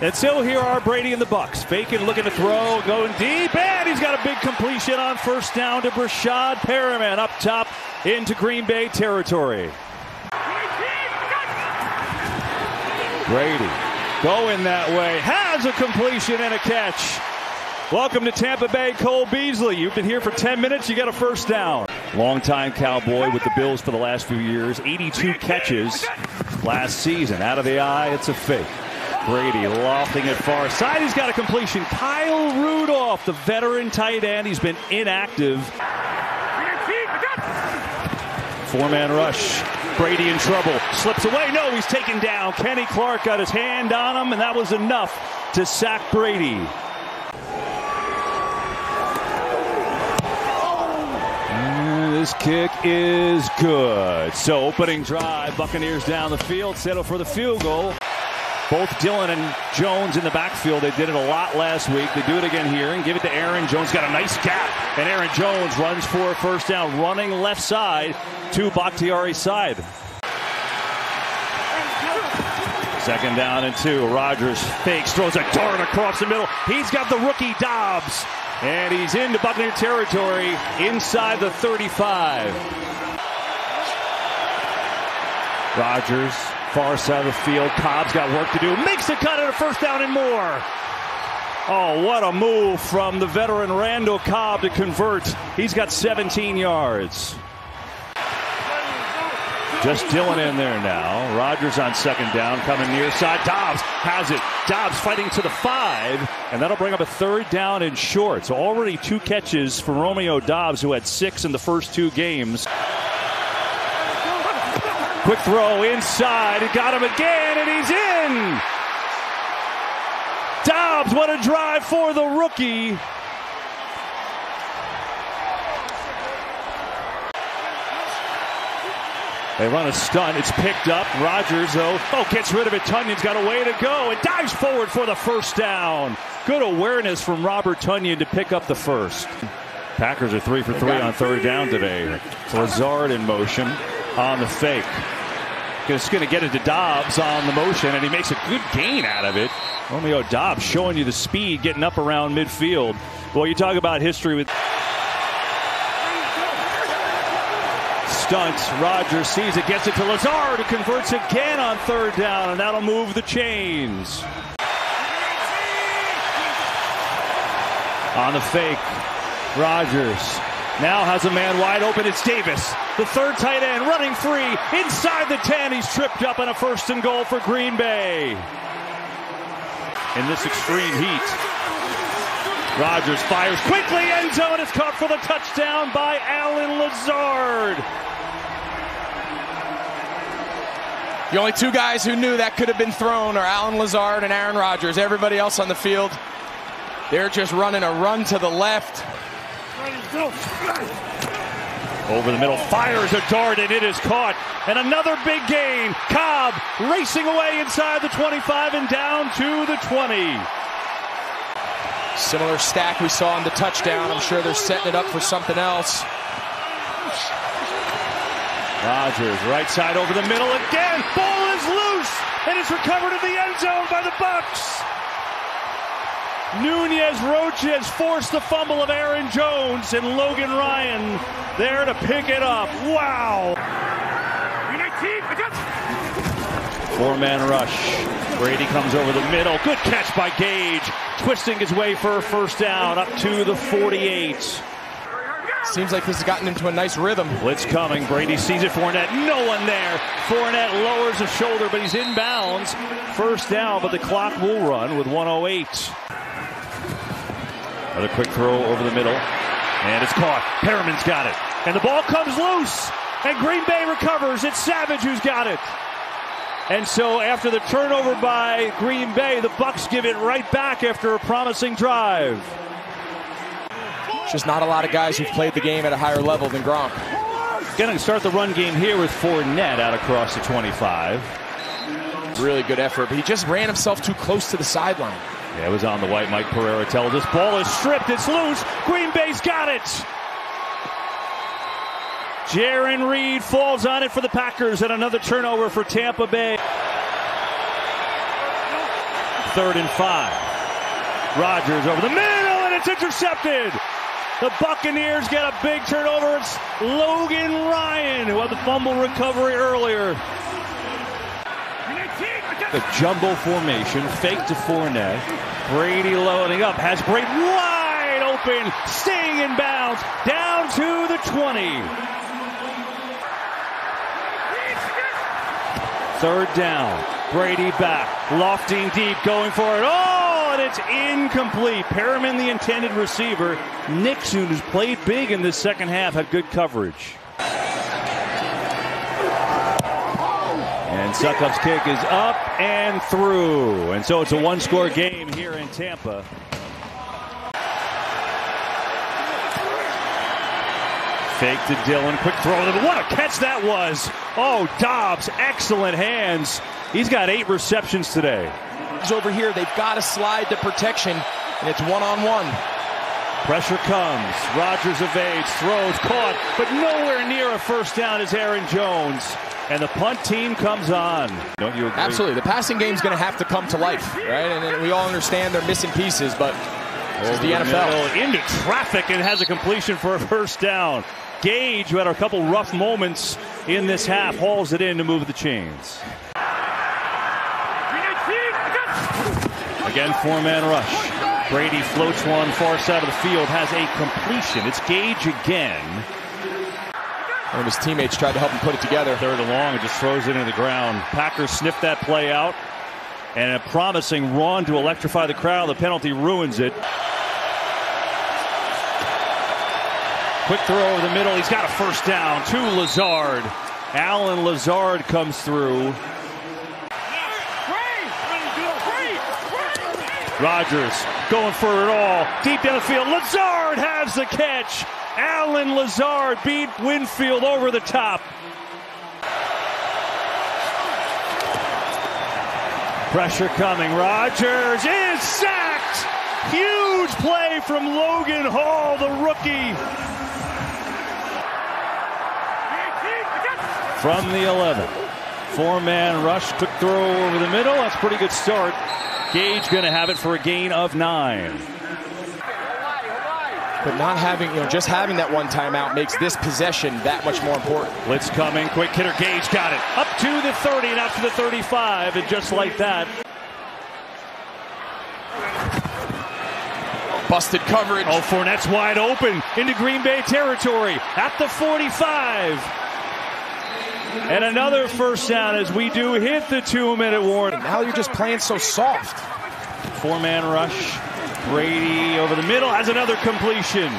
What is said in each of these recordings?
And so here are Brady and the Bucs. Faking, looking to throw, going deep, and he's got a big completion on first down to Brashad Perriman up top into Green Bay territory. Brady going that way, has a completion and a catch. Welcome to Tampa Bay, Cole Beasley. You've been here for 10 minutes, you got a first down. Longtime Cowboy with the Bills for the last few years. 82 catches last season. Out of the eye, it's a fake. Brady lofting it far side. He's got a completion. Kyle Rudolph, the veteran tight end. He's been inactive. Four-man rush. Brady in trouble. Slips away. No, he's taken down. Kenny Clark got his hand on him, and that was enough to sack Brady. This kick is good. So opening drive, Buccaneers down the field, settle for the field goal. Both Dillon and Jones in the backfield. They did it a lot last week. They do it again here and give it to Aaron Jones. Got a nice gap, and Aaron Jones runs for a first down, running left side to Bakhtiari's side. Second down and 2. Rodgers fakes, throws a dart across the middle. He's got the rookie Dobbs. And he's into Buccaneer territory inside the 35. Rodgers, far side of the field. Cobb's got work to do. Makes the cut at a first down and more. Oh, what a move from the veteran Randall Cobb to convert. He's got 17 yards. Just Dillon in there now. Rodgers on second down, coming near side. Dobbs has it. Dobbs fighting to the 5, and that'll bring up a third down and short. So already 2 catches for Romeo Dobbs, who had 6 in the first 2 games. Quick throw inside. He got him again, and he's in. Dobbs, what a drive for the rookie. They run a stunt. It's picked up. Rodgers, though, gets rid of it. Tunyon's got a way to go and dives forward for the first down. Good awareness from Robert Tonyan to pick up the first. Packers are 3 for 3 on third down today. Lazard in motion on the fake. It's going to get it to Dobbs on the motion, and he makes a good gain out of it. Romeo Dobbs showing you the speed, getting up around midfield. Well, you talk about history with stunts. Rodgers sees it, gets it to Lazard, who converts again on third down, and that'll move the chains. On the fake, Rodgers now has a man wide open. It's Davis, the third tight end, running free inside the 10. He's tripped up on a first and goal for Green Bay. In this extreme heat, Rodgers fires quickly, end zone is caught for the touchdown by Allen Lazard. The only 2 guys who knew that could have been thrown are Allen Lazard and Aaron Rodgers. Everybody else on the field, they're just running a run to the left. Over the middle, fires a dart, and it is caught. And another big gain. Cobb racing away inside the 25 and down to the 20. Similar stack we saw on the touchdown. I'm sure they're setting it up for something else. Rodgers, right side over the middle again. Ball is loose, and it's recovered in the end zone by the Bucs. Nunez-Roche has forced the fumble of Aaron Jones, and Logan Ryan there to pick it up. Wow. 4-man rush. Brady comes over the middle. Good catch by Gage. Twisting his way for a first down up to the 48. Seems like this has gotten into a nice rhythm. Blitz coming. Brady sees it. Fournette. No one there. Fournette lowers his shoulder, but he's inbounds. First down, but the clock will run with 1:08. Another quick throw over the middle. And it's caught. Perriman's got it. And the ball comes loose. And Green Bay recovers. It's Savage who's got it. And so after the turnover by Green Bay, the Bucs give it right back after a promising drive. Just not a lot of guys who've played the game at a higher level than Gronk. Going to start the run game here with Fournette out across the 25. Really good effort, but he just ran himself too close to the sideline. Yeah, it was on the white. Mike Pereira tells us ball is stripped. It's loose. Green Bay's got it. Jaron Reed falls on it for the Packers, and another turnover for Tampa Bay. 3rd and 5. Rodgers over the middle, and it's intercepted. The Buccaneers get a big turnover. It's Logan Ryan, who had the fumble recovery earlier. The jumbo formation, fake to Fournette. Brady loading up, has Brady wide open, staying in bounds, down to the 20. 3rd down, Brady back, lofting deep, going for it. Oh, and it's incomplete. Perriman, the intended receiver. Nixon, who's played big in this second half, had good coverage. And Succop's kick is up and through. And so it's a one-score game here in Tampa. Fake to Dillon, quick throw. What a catch that was. Oh, Dobbs, excellent hands. He's got 8 receptions today. Over here, they've got to slide the protection, and it's one-on-one. Pressure comes. Rodgers evades, throws, caught, but nowhere near a first down is Aaron Jones. And the punt team comes on. Don't you agree? Absolutely. The passing game's going to have to come to life, right? And we all understand they're missing pieces, but this is the NFL. Into traffic and has a completion for a first down. Gage, who had a couple rough moments in this half, hauls it in to move the chains. Again, 4-man rush. Brady floats one far side of the field, has a completion. It's Gage again. One of his teammates tried to help him put it together. 3rd and long, and just throws it into the ground. Packers sniffed that play out, and a promising run to electrify the crowd. The penalty ruins it. Quick throw over the middle. He's got a first down to Lazard. Allen Lazard comes through. Rodgers going for it all. Deep down the field. Lazard has the catch. Allen Lazard beat Winfield over the top. Pressure coming. Rodgers is sacked. Huge play from Logan Hall, the rookie. From the 11. 4-man rush. Quick throw over the middle. That's a pretty good start. Gage going to have it for a gain of 9. But not having, just having that one timeout makes this possession that much more important. Blitz coming, quick hitter, Gage got it. Up to the 30 and out to the 35, and just like that. Busted coverage. Oh, Fournette's wide open into Green Bay territory at the 45. And another first down as we do hit the 2-minute warning. Now you're just playing so soft. 4-man rush. Brady over the middle has another completion.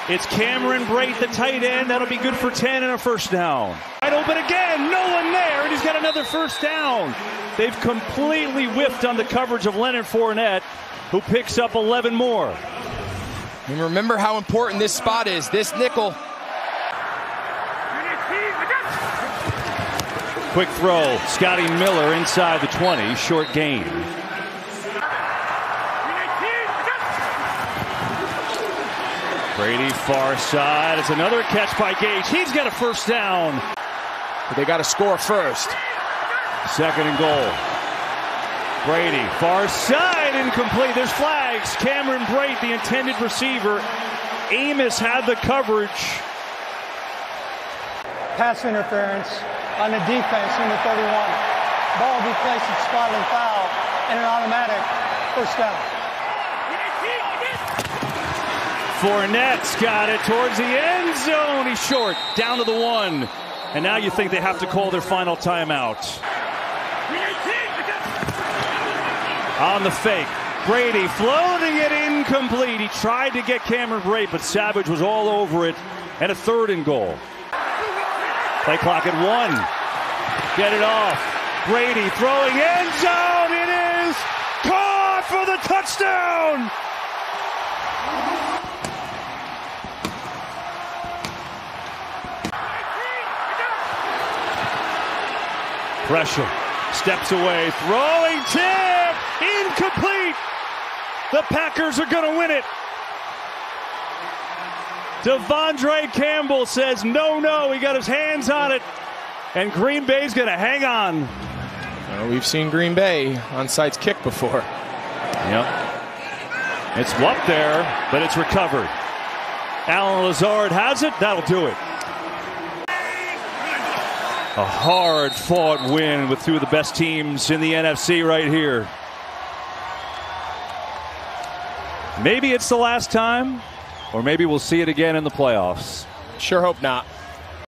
It's Cameron Brate, the tight end. That'll be good for 10 and a first down. Wide open again. No one there, and he's got another first down. They've completely whiffed on the coverage of Leonard Fournette, who picks up 11 more. And remember how important this spot is. This nickel. Quick throw. Scotty Miller inside the 20. Short gain. Brady far side. It's another catch by Gage. He's got a first down. But they got to score first. 2nd and goal. Brady far side, incomplete. There's flags. Cameron Brate, the intended receiver. Amos had the coverage. Pass interference on the defense, number 31. Ball will be placed at spot and foul, and an automatic first down. Fournette's got it towards the end zone. He's short, down to the 1. And now you think they have to call their final timeout. On the fake, Brady floating it incomplete. He tried to get Cameron Brate, but Savage was all over it. And a 3rd and goal. Play clock at 1. Get it off. Brady throwing end zone. It is caught for the touchdown. Pressure. Steps away. Throwing tip. Incomplete. The Packers are going to win it. Devondre Campbell says no. He got his hands on it. And Green Bay's going to hang on. Well, we've seen Green Bay on side's kick before. Yep. It's up there, but it's recovered. Allen Lazard has it. That'll do it. A hard-fought win with two of the best teams in the NFC right here. Maybe it's the last time, or maybe we'll see it again in the playoffs. Sure hope not.